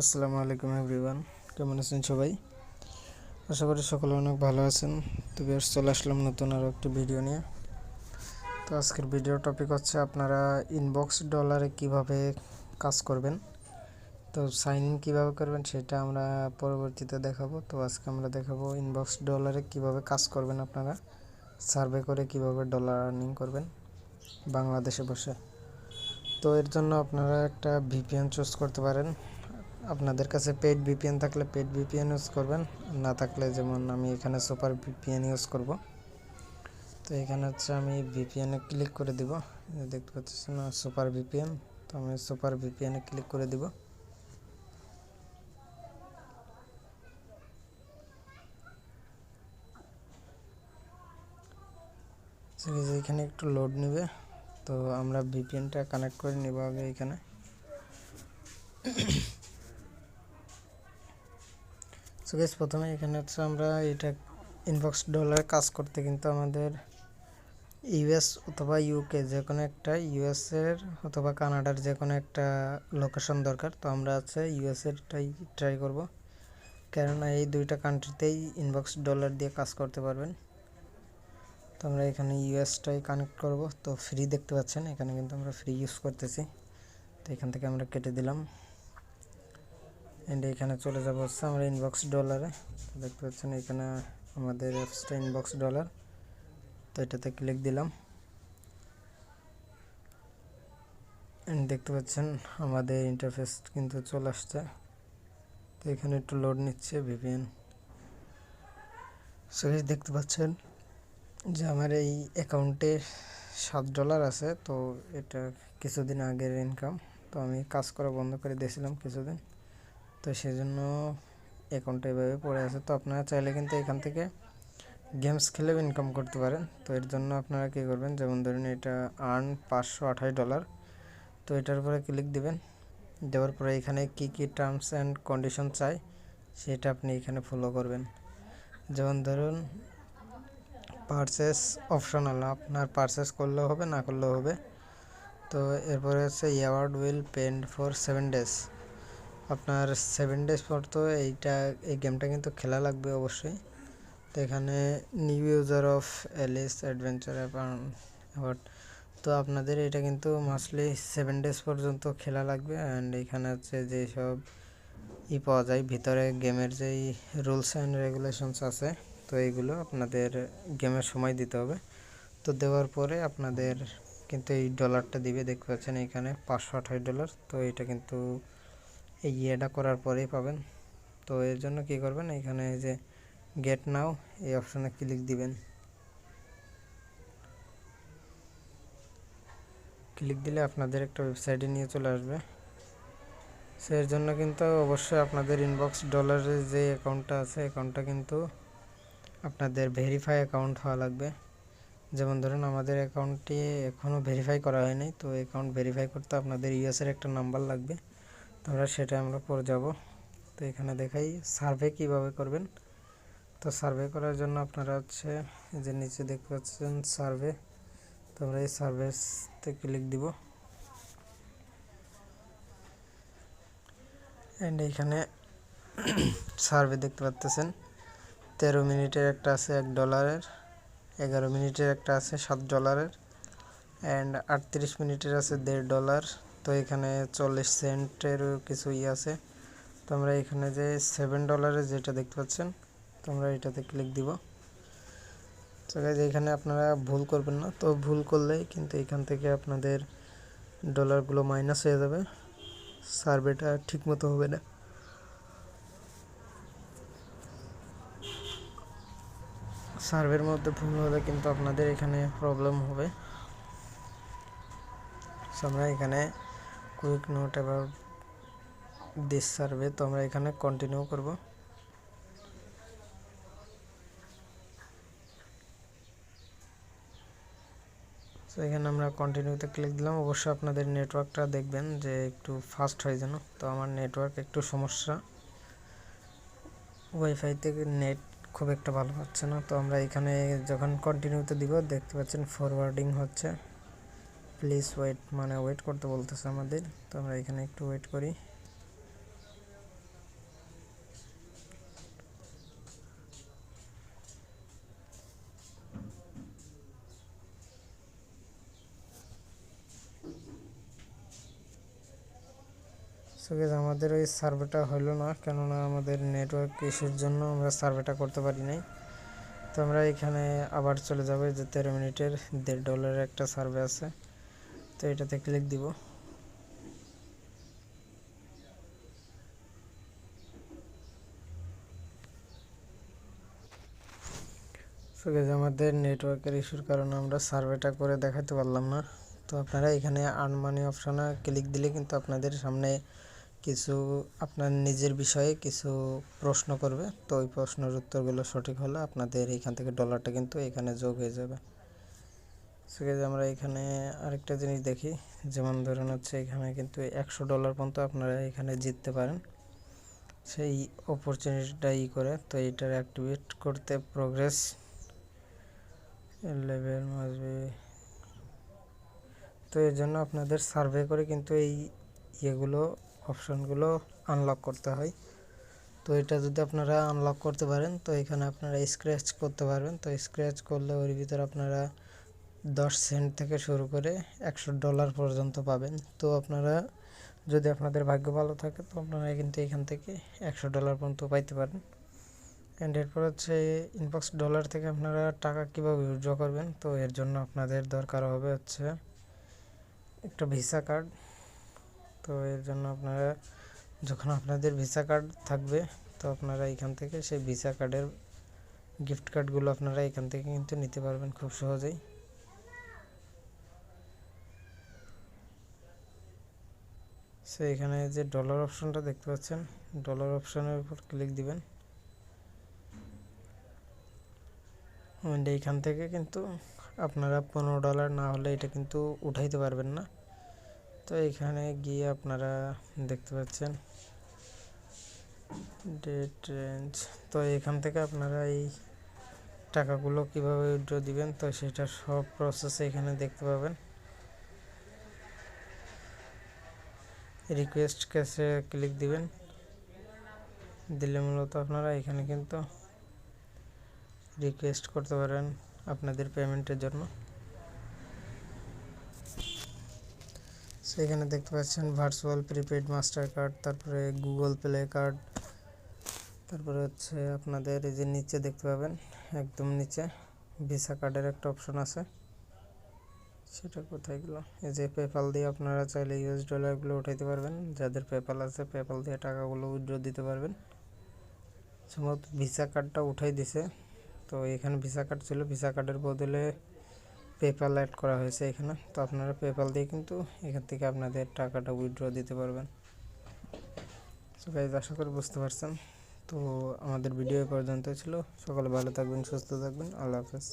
আসসালামু আলাইকুম এভরিওয়ান, কেমন আছেন সবাই? আশা করি সকলে অনেক ভালো আছেন। তো বেশ চলে আসলাম নতুন আরও একটি ভিডিও নিয়ে। তো আজকের ভিডিও টপিক হচ্ছে আপনারা ইনবক্স ডলারে কিভাবে কাজ করবেন। তো সাইন ইন কীভাবে করবেন সেটা আমরা পরবর্তীতে দেখাবো। তো আজকে আমরা দেখাবো ইনবক্স ডলারে কিভাবে কাজ করবেন, আপনারা সার্ভে করে কিভাবে ডলার আর্নিং করবেন বাংলাদেশে বসে। তো এর জন্য আপনারা একটা ভিপিএন চুজ করতে পারেন। আপনাদের কাছে পেইড ভিপিএন থাকলে পেইড ভিপিএন ইউজ করবেন, না থাকলে যেমন আমি এখানে সুপার ভিপিএন ইউজ করব। তো এখানে হচ্ছে আমি ভিপিএনে ক্লিক করে দিব, দেখতে পাচ্ছেন না সুপার ভিপিএন। তো আমি সুপার ভিপিএনে ক্লিক করে দিব। এখানে একটু লোড নেবে, তো আমরা ভিপিএনটা কানেক্ট করে নেব আগে এখানে। সো গাইস, প্রথমে এখানে হচ্ছে আমরা এটা ইনবক্স ডলারে কাজ করতে কিন্তু আমাদের ইউএস অথবা ইউকে যে কোনো একটা, ইউএসের অথবা কানাডার যে কোনো একটা লোকেশন দরকার। তো আমরা আছে ইউএসএরটাই ট্রাই করব, কেননা এই দুইটা কান্ট্রিতেই ইনবক্স ডলার দিয়ে কাজ করতে পারবেন। তো আমরা এখানে ইউএসটাই কানেক্ট করব। তো ফ্রি দেখতে পাচ্ছেন, এখানে কিন্তু আমরা ফ্রি ইউজ করতেছি। তো এখান থেকে আমরা কেটে দিলাম এন্ড এখানে চলে যাব হচ্ছে আমরা ইনবক্স ডলারে। দেখতে পাচ্ছেন এখানে আমাদের অ্যাপসটা ইনবক্স ডলার। তো এটাতে ক্লিক দিলাম এন্ড দেখতে পাচ্ছেন আমাদের ইন্টারফেস কিন্তু চলে আসছে। তো এখানে একটু লোড নিচ্ছে ভিপিএন। সো দেখতে পাচ্ছেন যে আমার এই অ্যাকাউন্টে $7 আছে। তো এটা কিছুদিন আগের ইনকাম। তো আমি কাজ করা বন্ধ করে দিয়েছিলাম কিছুদিন, তো সেজন্য অ্যাকাউন্টে এভাবে পড়ে আছে। তো আপনারা চাইলে কিন্তু এখান থেকে গেমস খেলেও ইনকাম করতে পারেন। তো এর জন্য আপনারা কী করবেন, যেমন ধরুন এটা আর্ন $528। তো এটার উপরে ক্লিক দিবেন, দেওয়ার পরে এখানে কি কি টার্মস অ্যান্ড কন্ডিশন চাই সেটা আপনি এখানে ফলো করবেন। যেমন ধরুন পারচেস অপশনাল, আপনার পারচেস করলেও হবে না করলেও হবে। তো এরপরে হচ্ছে অ্যাওয়ার্ড উইল পেন্ড ফর 7 days। আপনার 7 days পর তো এই গেমটা কিন্তু খেলা লাগবে অবশ্যই। তো এখানে new user of Alice adventure award. তো আপনাদের এটা কিন্তু মাসলি 7 days পর্যন্ত খেলা লাগবে। অ্যান্ড এখানে হচ্ছে যেসব পাওয়া যায় ভিতরে, গেমের যেই রুলস অ্যান্ড রেগুলেশনস আছে, তো এইগুলো আপনাদের গেমের সময় দিতে হবে। তো দেওয়ার পরে আপনাদের কিন্তু এই ডলারটা দিবে, দেখতে পাচ্ছেন এখানে $528। তো এটা কিন্তু এই ইয়েটা করার পরেই পাবেন। তো এর জন্য কি করবেন, এখানে যে গেট নাও এই অপশানে ক্লিক দিবেন। ক্লিক দিলে আপনাদের একটা ওয়েবসাইটে নিয়ে চলে আসবে। সো এর জন্য কিন্তু অবশ্যই আপনাদের ইনবক্স ডলারের যে অ্যাকাউন্টটা আছে, অ্যাকাউন্টটা কিন্তু আপনাদের ভেরিফাই অ্যাকাউন্ট হওয়া লাগবে। যেমন ধরুন আমাদের অ্যাকাউন্টটি এখনও ভেরিফাই করা হয়নি। তো অ্যাকাউন্ট ভেরিফাই করতে আপনাদের ইউএসের একটা নাম্বার লাগবে। তো সেটা আমরা পরে যাব। তো এখানে দেখাই সার্ভে কিভাবে করবেন। তো সার্ভে করার জন্য আপনারা হচ্ছে যে নিচে দেখতে পাচ্ছেন সার্ভে। তো আমরা এই সার্ভেতে ক্লিক দিব অ্যান্ড এইখানে সার্ভে দেখতে পাচ্ছেন 13 মিনিটের একটা আছে $1, 11 মিনিটের একটা আছে $7 অ্যান্ড 38 মিনিটের আছে $1.5। তো এখানে 40 সেন্টেরও কিছু আছে। তো আমরা এখানে যে $7 যেটা দেখতে পাচ্ছেন, তো আমরা এটাতে ক্লিক দিব। তো এখানে আপনারা ভুল করবেন না, তো ভুল করলেই কিন্তু এখান থেকে আপনাদের ডলারগুলো মাইনাস হয়ে যাবে, সার্ভেটা ঠিক মতো হবে না। সার্ভের মধ্যে ভুল হলে কিন্তু আপনাদের এখানে প্রবলেম হবে। সো আমরা এখানে quick note about this survey, তো আমরা এখানে কন্টিনিউ করব। সো এখানে আমরা কন্টিনিউতে ক্লিক দিলাম। অবশ্যই আপনাদের নেটওয়ার্কটা দেখবেন যে একটু ফাস্ট হয় যেন। তো আমার নেটওয়ার্ক একটু সমস্যা, ওয়াইফাই থেকে নেট খুব একটা ভালো পাচ্ছে না। তো আমরা এখানে যখন কন্টিনিউতে দিব, দেখতে পাচ্ছেন ফরওয়ার্ডিং হচ্ছে, প্লিজ ওয়েট, মানে ওয়েট করতে বলতেছে আমাদের। তো আমরা এখানে একটু ওয়েট করি। গাইস আমাদের ওই সার্ভেটা হলো না, কেননা আমাদের নেটওয়ার্ক ইস্যুর জন্য আমরা সার্ভেটা করতে পারি নাই। তো আমরা এখানে আবার চলে যাবো, যে 13 মিনিটের $1.5 একটা সার্ভে আছে, তো এটাতে ক্লিক দিব। সো গাইস আমাদের নেটওয়ার্কের ইস্যুর কারণে আমরা সার্ভেটা করে দেখাতে পারলাম না। তো আপনারা এখানে আর্ন মানি অপশনে ক্লিক দিলে কিন্তু আপনাদের সামনে কিছু আপনার নিজের বিষয়ে কিছু প্রশ্ন করবে, তো ওই প্রশ্নের উত্তরগুলো সঠিক হলে আপনাদের এখান থেকে ডলারটা কিন্তু এখানে যোগ হয়ে যাবে। সো গাইস আমরা এখানে আরেকটা জিনিস দেখি, যেমন ধরুন হচ্ছে এখানে কিন্তু $100 পর্যন্ত আপনারা এখানে জিততে পারেন সেই অপরচুনিটিটা করে। তো এটার অ্যাক্টিভেট করতে প্রোগ্রেস লেভেল আসবে, তো এর জন্য আপনাদের সার্ভে করে কিন্তু এই ইয়েগুলো অপশনগুলো আনলক করতে হয়। তো এটা যদি আপনারা আনলক করতে পারেন তো এখানে আপনারা স্ক্র্যাচ করতে পারবেন। তো স্ক্র্যাচ করলে ওর ভিতরে আপনারা 10 সেন্ট থেকে শুরু করে $100 পর্যন্ত পাবেন। তো আপনারা যদি আপনাদের ভাগ্য ভালো থাকে তো আপনারা কিন্তু এখান থেকে $100 পর্যন্ত পাইতে পারেন। অ্যান্ড এরপর হচ্ছে ইনবক্স ডলার থেকে আপনারা টাকা কীভাবে উইথড্র করবেন, তো এর জন্য আপনাদের দরকার হবে হচ্ছে একটা ভিসা কার্ড। তো এর জন্য আপনারা যখন আপনাদের ভিসা কার্ড থাকবে তো আপনারা এখান থেকে সেই ভিসা কার্ডের গিফট কার্ডগুলো আপনারা এখান থেকে কিন্তু নিতে পারবেন খুব সহজেই। সো এখানে যে ডলার অপশনটা দেখতে পাচ্ছেন, ডলার অপশনের উপর ক্লিক দিবেন। এইখান থেকে কিন্তু আপনারা $15 না হলে এটা কিন্তু উঠাইতে পারবেন না। তো এখানে গিয়ে আপনারা দেখতে পাচ্ছেন ডেট রেঞ্জ, তো এখান থেকে আপনারা এই টাকাগুলো কিভাবে উইথড্র দিবেন তো সেটা সব প্রসেস এখানে দেখতে পাবেন। রিকোয়েস্ট ক্যাশে ক্লিক দিবেন, দিলে মূলত আপনারা এখানে কিন্তু রিকোয়েস্ট করতে পারেন আপনাদের পেমেন্টের জন্য। সেখানে দেখতে পাচ্ছেন ভার্চুয়াল প্রিপেড মাস্টার কার্ড, তারপরে গুগল প্লে কার্ড, তারপরে হচ্ছে আপনাদের এই যে নিচে দেখতে পাবেন একদম নিচে ভিসা কার্ডের একটা অপশন আছে, সেটা কোথায় গেল, এই যে পেপ্যাল দিয়ে আপনারা চাইলে $গুলো উঠাইতে পারবেন। যাদের পেপ্যাল আছে পেপ্যাল দিয়ে টাকাগুলো উইথড্র দিতে পারবেন। যেমন ভিসা কার্ডটা উঠাই দিছে, তো এখানে ভিসা কার্ড ছিল, ভিসা কার্ডের বদলে পেপ্যাল অ্যাড করা হয়েছে এখানে। তো আপনারা পেপ্যাল দিয়ে কিন্তু এখান থেকে আপনাদের টাকাটা উইথড্র দিতে পারবেন। সো গাইস আশা করি বুঝতে পারছেন। তো আমাদের ভিডিও পর্যন্ত ছিল। সকলে ভালো থাকবেন, সুস্থ থাকবেন, আল্লাহ হাফেজ।